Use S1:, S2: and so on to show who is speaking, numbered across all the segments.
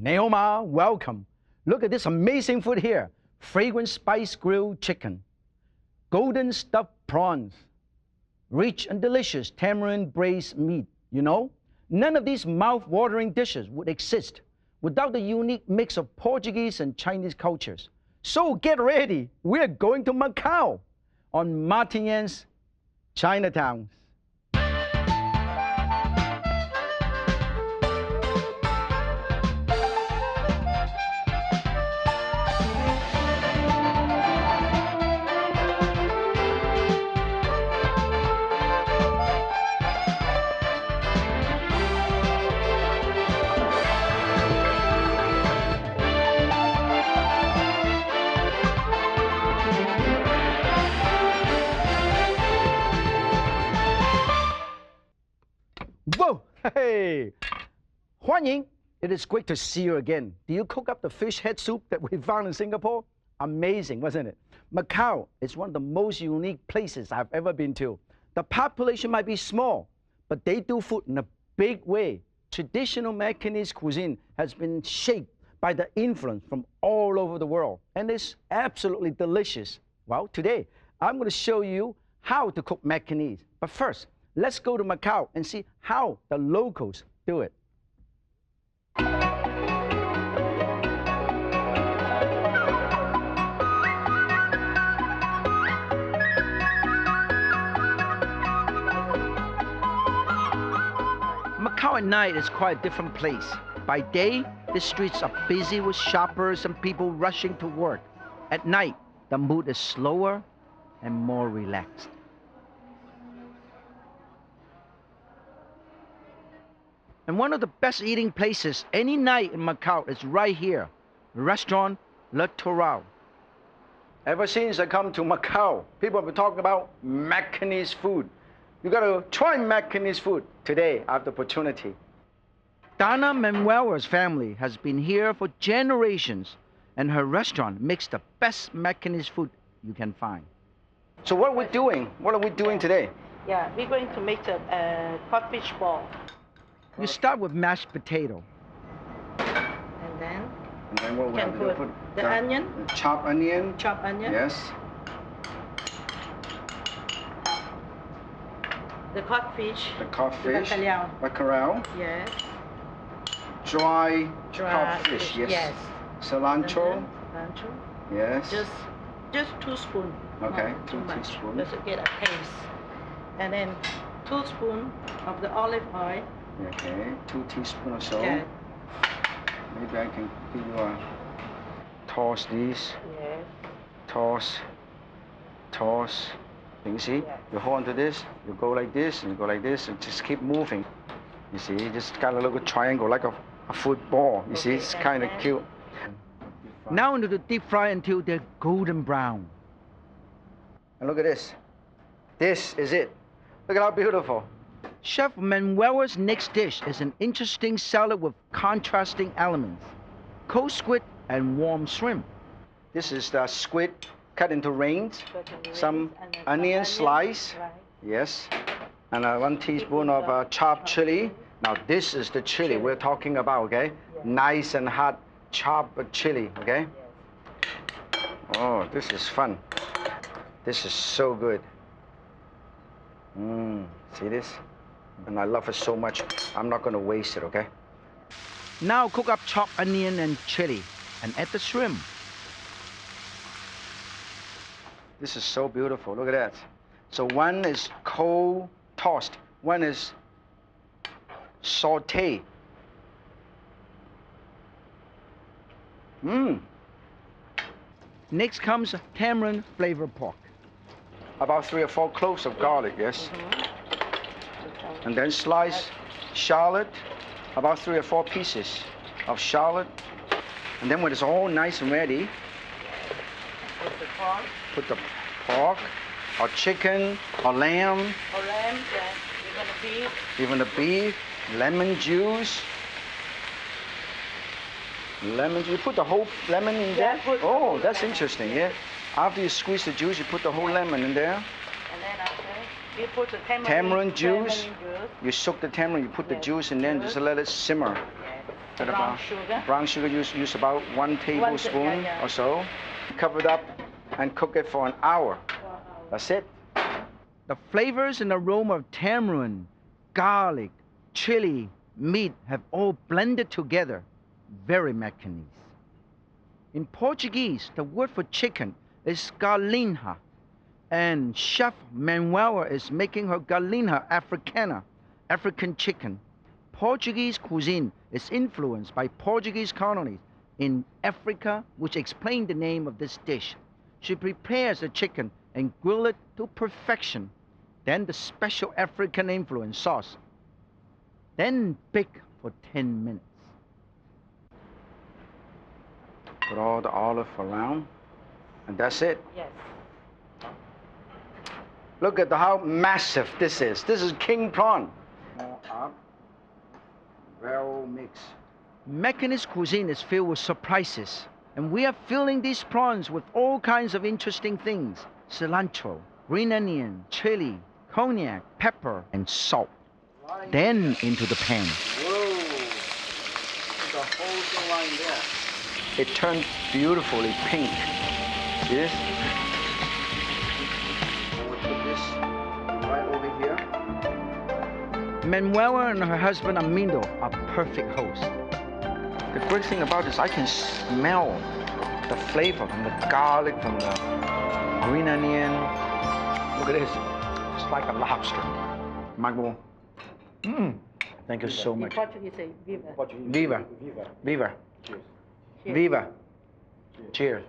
S1: Neoma, welcome. Look at this amazing food here. Fragrant spice grilled chicken, golden stuffed prawns, rich and delicious tamarind braised meat. You know, none of these mouth-watering dishes would exist without the unique mix of Portuguese and Chinese cultures. So get ready, we're going to Macau on Martin Yan's Chinatowns. Whoa! Hey! 欢迎! It is great to see you again. Do you cook up the fish head soup that we found in Singapore? Amazing, wasn't it? Macau is one of the most unique places I've ever been to. The population might be small, but they do food in a big way. Traditional Macanese cuisine has been shaped by the influence from all over the world, and it's absolutely delicious. Well, today, I'm going to show you how to cook Macanese. But first, let's go to Macau and see how the locals do it. Macau at night is quite a different place. By day, the streets are busy with shoppers and people rushing to work. At night, the mood is slower and more relaxed. And one of the best eating places any night in Macau is right here, restaurant Le Tourao. Ever since I come to Macau, people have been talking about Macanese food. You gotta try Macanese food today. I have the opportunity. Donna Manuela's family has been here for generations, and her restaurant makes the best Macanese food you can find. So what are we doing? What are we doing today?
S2: Yeah, we're going to make a codfish ball.
S1: You start with mashed potato.
S2: And then
S1: what we
S2: can
S1: have to do?
S2: put the onion.
S1: Chopped onion.
S2: Chopped onion.
S1: Yes.
S2: The codfish.
S1: The codfish.
S2: Bacalhau.
S1: Bacalhau.
S2: Yes.
S1: Dry codfish. Yes.
S2: Yes.
S1: Cilantro.
S2: Cilantro.
S1: Yes.
S2: Just 2 spoons.
S1: Okay.
S2: Not
S1: 2
S2: too much.
S1: teaspoons.
S2: Just to get a taste. And then 2 spoons of the olive oil.
S1: Okay. 2 teaspoons or so.
S2: Yeah.
S1: Maybe I can give you a toss these.
S2: Yes.
S1: Toss. You see?
S2: Yeah.
S1: You hold on to this, you go like this, and you go like this, and just keep moving. You see, you just got a little triangle like a football. You see, it's kind of cute. Now into the deep fry until they're golden brown. And look at this. This is it. Look at how beautiful. Chef Manuela's next dish is an interesting salad with contrasting elements. Cold squid and warm shrimp. This is the squid cut into rings, some onion slice,
S2: right.
S1: yes, and 1 teaspoon of chopped chili. Now this is the chili we're talking about, okay?
S2: Yes.
S1: Nice and hot chopped chili, okay?
S2: Yes.
S1: Oh, this is fun. This is so good. See this? And I love it so much, I'm not gonna waste it, okay? Now cook up chopped onion and chili and add the shrimp. This is so beautiful, look at that. So one is cold tossed, one is sauté. Next comes tamarind flavored pork. About 3 or 4 cloves of garlic, yes. And then slice shallot, about 3 or 4 pieces of shallot. And then when it's all nice and ready, put the pork, or chicken, or lamb.
S2: Or lamb, yeah.
S1: Even the beef, lemon juice. You put the whole lemon in there? Oh, that's interesting, yeah. After you squeeze the juice, you put the whole lemon in there.
S2: And then after, you put the
S1: tamarind juice. You soak the tamarind, you put the juice in there and just let it simmer.
S2: Brown sugar.
S1: Brown sugar, use about 1 tablespoon or so. Cover it up and cook it for an hour. That's it. The flavors and aroma of tamarind, garlic, chili, meat have all blended together. Very Macanese. In Portuguese, the word for chicken is galinha, and Chef Manuela is making her galinha africana, African chicken. Portuguese cuisine is influenced by Portuguese colonies in Africa, which explain the name of this dish. She prepares the chicken and grill it to perfection. Then the special African influence sauce. Then bake for 10 minutes. Put all the olive around, and that's it.
S2: Yes.
S1: Look at how massive this is. This is king prawn. More up, well mixed. Macanese cuisine is filled with surprises, and we are filling these prawns with all kinds of interesting things. Cilantro, green onion, chili, cognac, pepper, and salt. Then into the pan. Whoa! The whole thing right there. It turned beautifully pink. See this? And we put this right over here. Manuela and her husband Amindo are perfect hosts. The great thing about this, I can smell the flavor from the garlic, from the green onion. Look at this. It's like a lobster. Michael. Thank you so much.
S2: In Portuguese, say viva.
S1: Viva. Viva.
S2: Cheers.
S1: Viva. Cheers.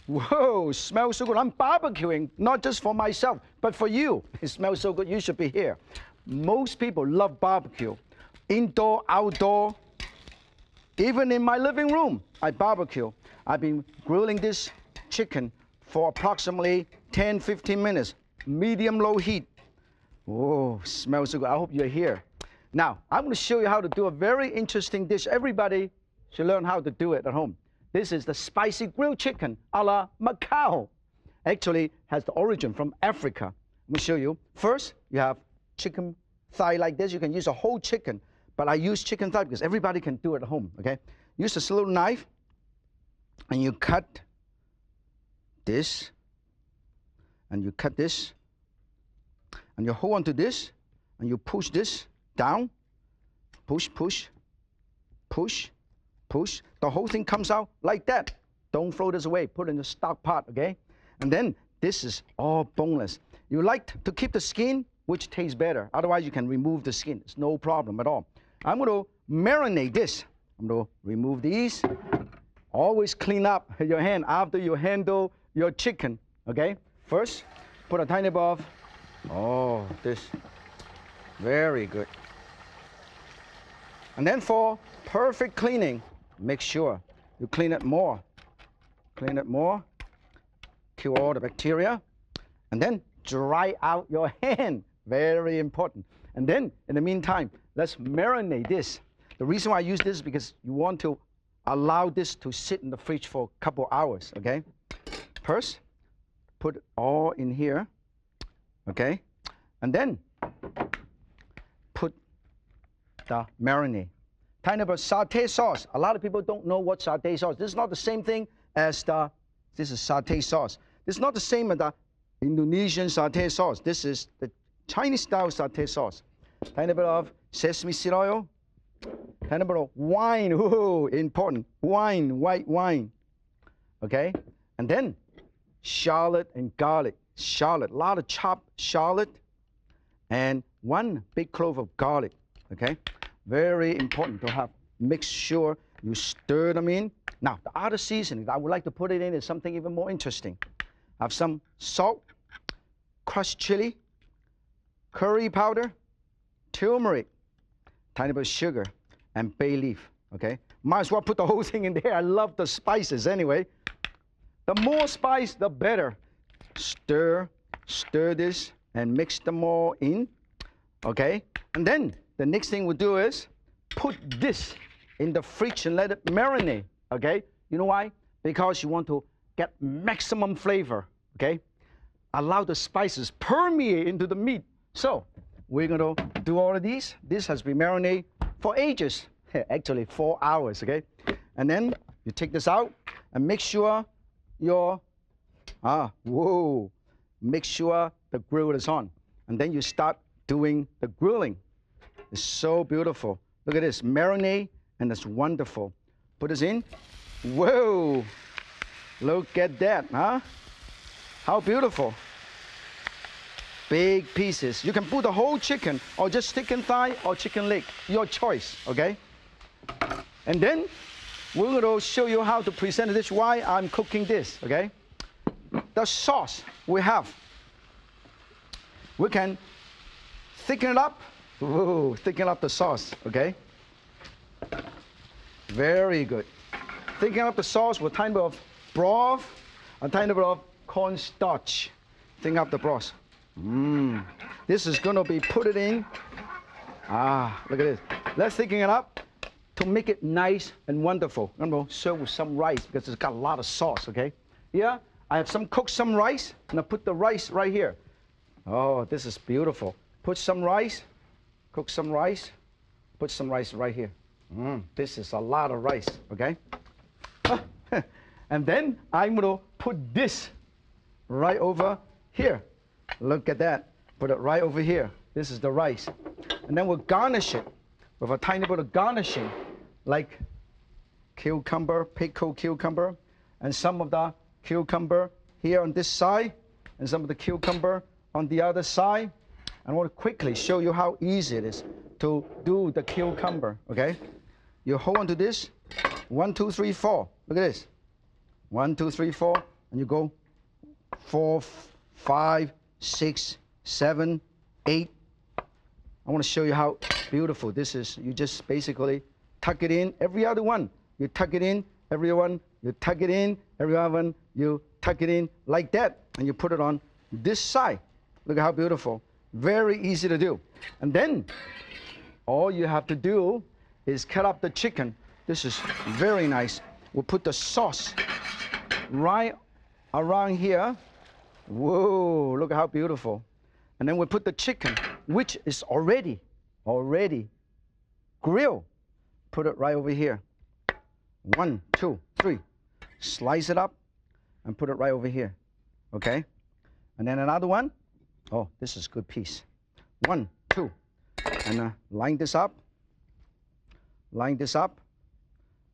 S1: Whoa, smells so good. I'm barbecuing, not just for myself, but for you. It smells so good, you should be here. Most people love barbecue. Indoor, outdoor, even in my living room, I barbecue. I've been grilling this chicken for approximately 10, 15 minutes, medium-low heat. Oh, smells so good. I hope you're here. Now, I'm going to show you how to do a very interesting dish. Everybody should learn how to do it at home. This is the spicy grilled chicken a la Macau. Actually, has the origin from Africa. Let me show you. First, you have chicken thigh like this. You can use a whole chicken, but I use chicken thigh because everybody can do it at home, okay? Use this little knife, and you cut this, and you cut this, and you hold on to this, and you push this down, push, push, push, push. The whole thing comes out like that. Don't throw this away. Put it in the stock pot, okay? And then this is all boneless. You like to keep the skin, which tastes better. Otherwise, you can remove the skin. It's no problem at all. I'm going to marinate this. I'm going to remove these. Always clean up your hand after you handle your chicken, okay? First, put a tiny bit of, this. Very good. And then for perfect cleaning, make sure you clean it more. Clean it more. Kill all the bacteria. And then dry out your hand. Very important. And then, in the meantime, let's marinate this. The reason why I use this is because you want to allow this to sit in the fridge for a couple hours, okay? First, put it all in here, okay? And then put the marinade. Kind of a satay sauce. A lot of people don't know what satay sauce. This is not the same thing as this is satay sauce. This is not the same as the Indonesian satay sauce. This is the Chinese style satay sauce. Tiny bit of sesame seed oil. Tiny bit of wine. Ooh, important. Wine, white wine. Okay? And then shallot and garlic. Shallot, a lot of chopped shallot. And 1 big clove of garlic. Okay? Very important to have. Make sure you stir them in. Now, the other seasoning that I would like to put it in is something even more interesting. I have some salt, crushed chili, curry powder, turmeric, tiny bit of sugar, and bay leaf, okay? Might as well put the whole thing in there. I love the spices anyway. The more spice, the better. Stir this, and mix them all in, okay? And then the next thing we'll do is put this in the fridge and let it marinate, okay? You know why? Because you want to get maximum flavor, okay? Allow the spices permeate into the meat. So we're going to do all of these. This has been marinated for ages. Actually, 4 hours, okay? And then you take this out and make sure make sure the grill is on. And then you start doing the grilling. It's so beautiful. Look at this, marinade, and it's wonderful. Put this in. Whoa, look at that, huh? How beautiful. Big pieces. You can put the whole chicken, or just chicken thigh or chicken leg, your choice, okay? And then we're going to show you how to present this, why I'm cooking this, okay? The sauce we have, we can thicken it up. Ooh, thicken up the sauce, okay? Very good. Thicken up the sauce with a tiny bit of broth, a tiny bit of cornstarch. Thicken up the broth. This is going to be put it in. Look at this. Let's thicken it up to make it nice and wonderful. I'm going to serve with some rice because it's got a lot of sauce, okay? Here, I have cooked some rice, and I put the rice right here. Oh, this is beautiful. Put some rice, cook some rice, put some rice right here. This is a lot of rice, okay? And then I'm going to put this right over here. Look at that. Put it right over here. This is the rice. And then we'll garnish it with a tiny bit of garnishing, like cucumber, pickled cucumber, and some of the cucumber here on this side, and some of the cucumber on the other side. I want to quickly show you how easy it is to do the cucumber, okay? You hold on to this, 1, 2, 3, 4. Look at this. 1, 2, 3, 4, and you go 4, 5, 6, 7, 8. I want to show you how beautiful this is. You just basically tuck it in. Every other one, you tuck it in. Every one, you tuck it in. Every other one, you tuck it in like that, and you put it on this side. Look at how beautiful. Very easy to do. And then all you have to do is cut up the chicken. This is very nice. We'll put the sauce right around here. Whoa, look at how beautiful. And then we'll put the chicken, which is already grilled. Put it right over here. 1, 2, 3. Slice it up and put it right over here. Okay? And then another one. Oh, this is a good piece. 1, 2. And line this up. Line this up.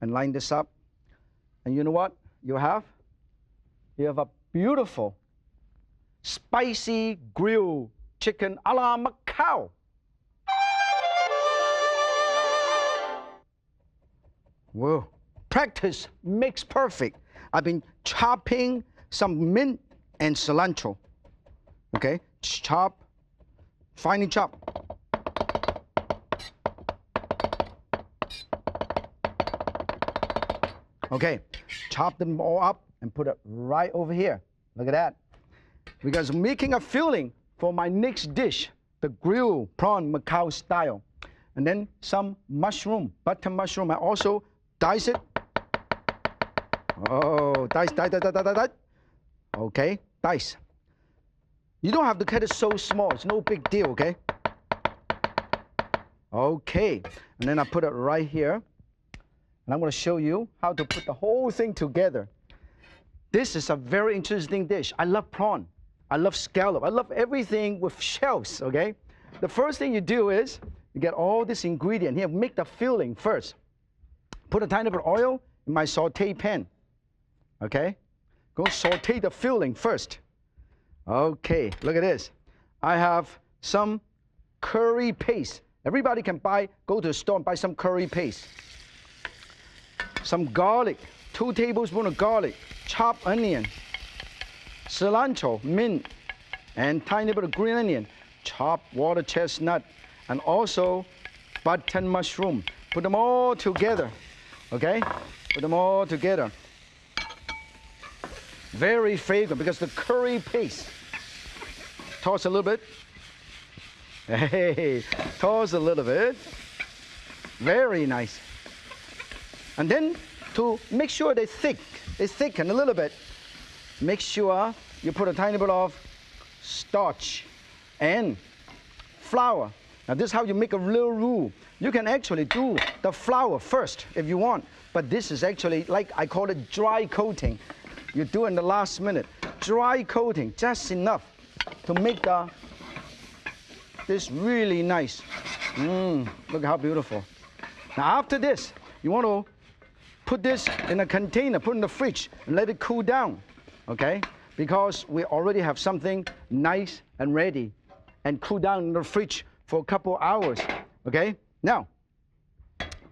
S1: And line this up. And you know what you have? You have a beautiful, spicy grilled chicken a la Macau. Whoa. Practice makes perfect. I've been chopping some mint and cilantro. Okay? Chop. Finely chop. Okay. Chop them all up and put it right over here. Look at that. Because I'm making a filling for my next dish, the grilled prawn Macau style. And then some mushroom, butter mushroom. I also dice it. Oh, dice. Okay, dice. You don't have to cut it so small. It's no big deal, okay? Okay, and then I put it right here. And I'm going to show you how to put the whole thing together. This is a very interesting dish. I love prawn. I love scallop. I love everything with shells, okay? The first thing you do is you get all this ingredient here. Make the filling first. Put a tiny bit of oil in my saute pan, okay? Go saute the filling first. Okay, look at this. I have some curry paste. Everybody can go to the store and buy some curry paste. Some garlic, 2 tablespoons of garlic, chopped onion, cilantro, mint, and tiny bit of green onion, chopped water chestnut, and also button mushroom. Put them all together, okay? Put them all together. Very fragrant because the curry paste. Toss a little bit. Hey, toss a little bit. Very nice. And then to make sure they thicken a little bit, make sure you put a tiny bit of starch and flour. Now this is how you make a little roux. You can actually do the flour first if you want, but this is actually, like I call it, dry coating. You do in the last minute. Dry coating, just enough to make this really nice. Look how beautiful. Now after this, you want to put this in a container, put in the fridge, and let it cool down, okay? Because we already have something nice and ready and cool down in the fridge for a couple hours, okay? Now,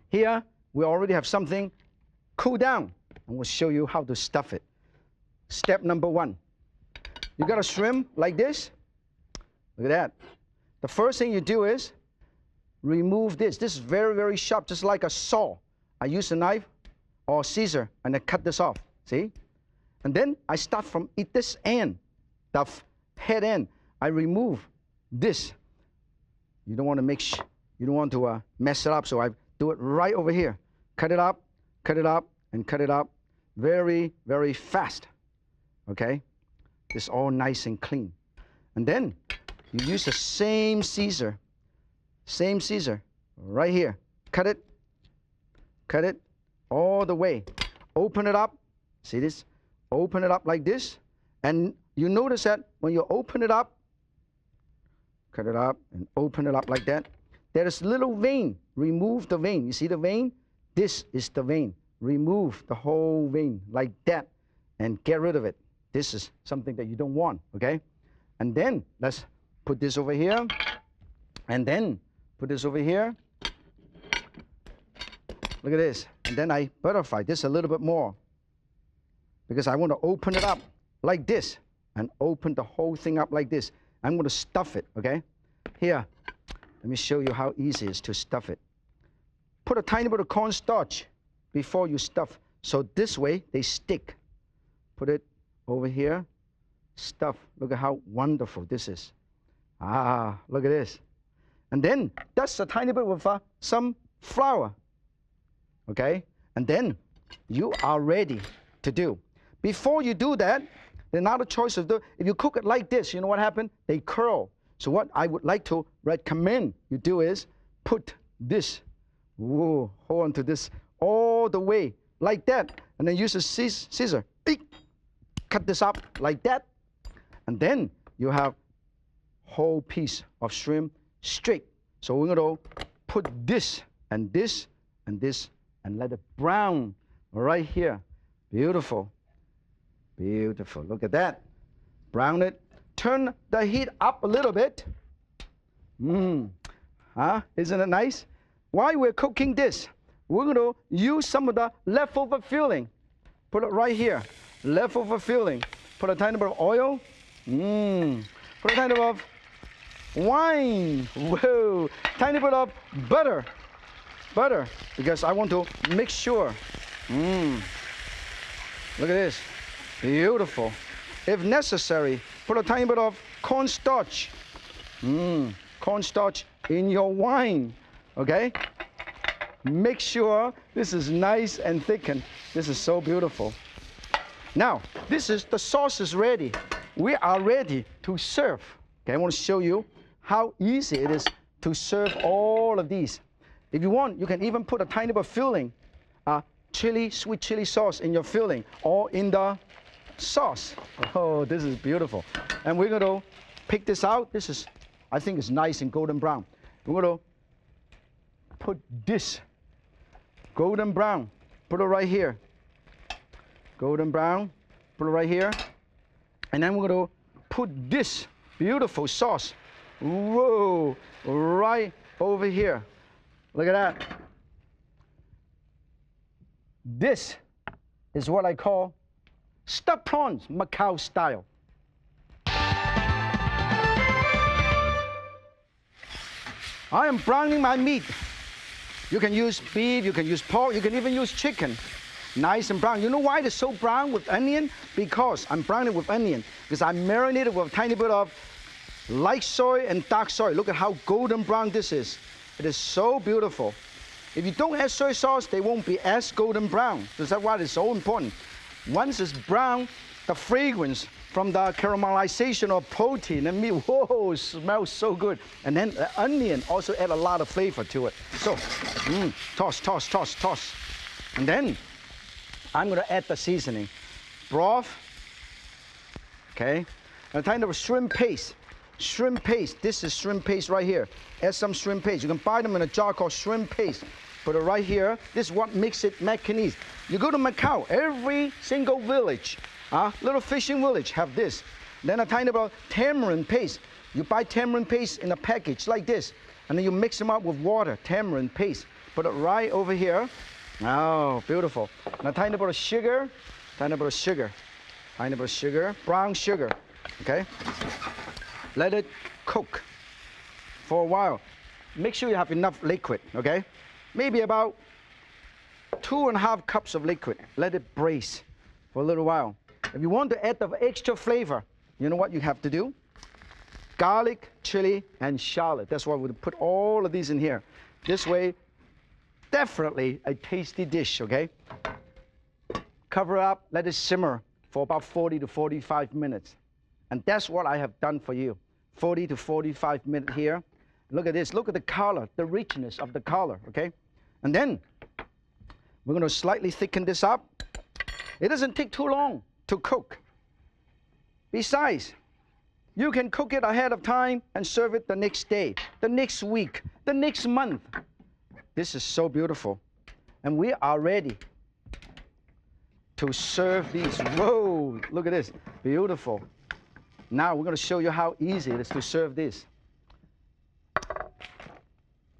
S1: here we already have something cool down, and we'll show you how to stuff it. Step number 1. You got a shrimp like this. Look at that. The first thing you do is remove this. This is very, very sharp, just like a saw. I use a knife or scissor and I cut this off, see? And then I start from this end, the head end. I remove this. You don't want to mess it up, so I do it right over here. Cut it up, and cut it up very, very fast, okay? It's all nice and clean. And then you use the same scissor right here. Cut it all the way. Open it up, see this? Open it up like this. And you notice that when you open it up, cut it up and open it up like that, there is a little vein. Remove the vein. You see the vein? This is the vein. Remove the whole vein like that and get rid of it. This is something that you don't want, okay? And then let's put this over here, and then put this over here. Look at this. And then I butterfly this a little bit more because I want to open it up like this and open the whole thing up like this. I'm going to stuff it, okay? Here, let me show you how easy it is to stuff it. Put a tiny bit of cornstarch before you stuff, so this way they stick. Put it over here, stuff. Look at how wonderful this is. Ah, look at this. And then that's a tiny bit with some flour, okay? And then you are ready to do. Before you do that, another choice of if you cook it like this, you know what happened? They curl. So what I would like to recommend you do is put this, hold on to this all the way like that, and then use a scissor. Cut this up like that, and then you have whole piece of shrimp straight. So we're going to put this and this and this and let it brown right here. Beautiful. Beautiful. Look at that. Brown it. Turn the heat up a little bit. Isn't it nice? While we're cooking this, we're going to use some of the leftover filling. Put it right here. Leftover filling. Put a tiny bit of oil. Put a tiny bit of wine. Whoa. Tiny bit of butter. Butter. Because I want to make sure. Look at this. Beautiful. If necessary, put a tiny bit of cornstarch. Cornstarch in your wine. Okay? Make sure this is nice and thickened. This is so beautiful. Now, the sauce is ready. We are ready to serve. Okay, I want to show you how easy it is to serve all of these. If you want, you can even put a tiny bit of filling, sweet chili sauce in your filling or in the sauce. Oh, this is beautiful. And we're going to pick this out. This is, I think it's nice and golden brown. We're going to put this golden brown, put it right here. Golden brown, put it right here. And then we're going to put this beautiful sauce, right over here. Look at that. This is what I call stuffed prawns, Macau style. I am browning my meat. You can use beef, you can use pork, you can even use chicken. Nice and brown. You know why it's so brown with onion? Because I'm browning with onion. Because I marinated with a tiny bit of light soy and dark soy. Look at how golden brown this is. It is so beautiful. If you don't add soy sauce, they won't be as golden brown. That's why it's so important. Once it's brown, the fragrance from the caramelization of protein and meat. Whoa, smells so good. And then the onion also add a lot of flavor to it. So, toss, toss, toss, toss. And then I'm gonna add the seasoning. Broth, okay? And a kind of shrimp paste. Shrimp paste, this is shrimp paste right here. Add some shrimp paste. You can buy them in a jar called shrimp paste. Put it right here. This is what makes it Macanese. You go to Macau, every single village, little fishing village have this. Then a tiny bit of tamarind paste. You buy tamarind paste in a package like this, and then you mix them up with water, tamarind paste. Put it right over here. Oh, beautiful. And a tiny bit of sugar, tiny bit of sugar, tiny bit of sugar, brown sugar, okay? Let it cook for a while. Make sure you have enough liquid, okay? Maybe about 2.5 cups of liquid. Let it braise for a little while. If you want to add the extra flavor, you know what you have to do? Garlic, chili, and shallot. That's why we put all of these in here. This way, definitely a tasty dish, okay? Cover up, let it simmer for about 40 to 45 minutes. And that's what I have done for you. 40 to 45 minutes here. Look at this, look at the color, the richness of the color, okay? And then we're gonna slightly thicken this up. It doesn't take too long to cook. Besides, you can cook it ahead of time and serve it the next day, the next week, the next month. This is so beautiful. And we are ready to serve these. Whoa, look at this, beautiful. Now we're gonna show you how easy it is to serve this.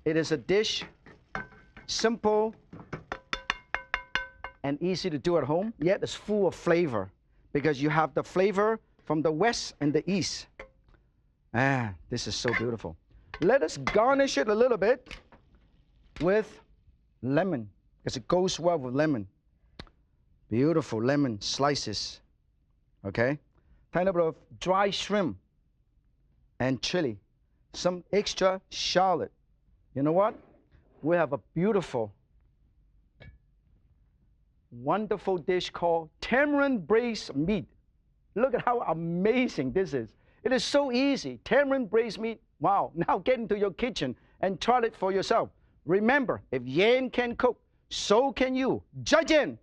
S1: It is a dish, simple and easy to do at home, yet it's full of flavor because you have the flavor from the west and the east. This is so beautiful. Let us garnish it a little bit with lemon, because it goes well with lemon. Beautiful lemon slices, okay? Tiny bit of dry shrimp and chili, some extra shallot. You know what? We have a beautiful, wonderful dish called tamarind braised meat. Look at how amazing this is. It is so easy. Tamarind braised meat. Wow. Now get into your kitchen and try it for yourself. Remember, if Yan can cook, so can you. 再见.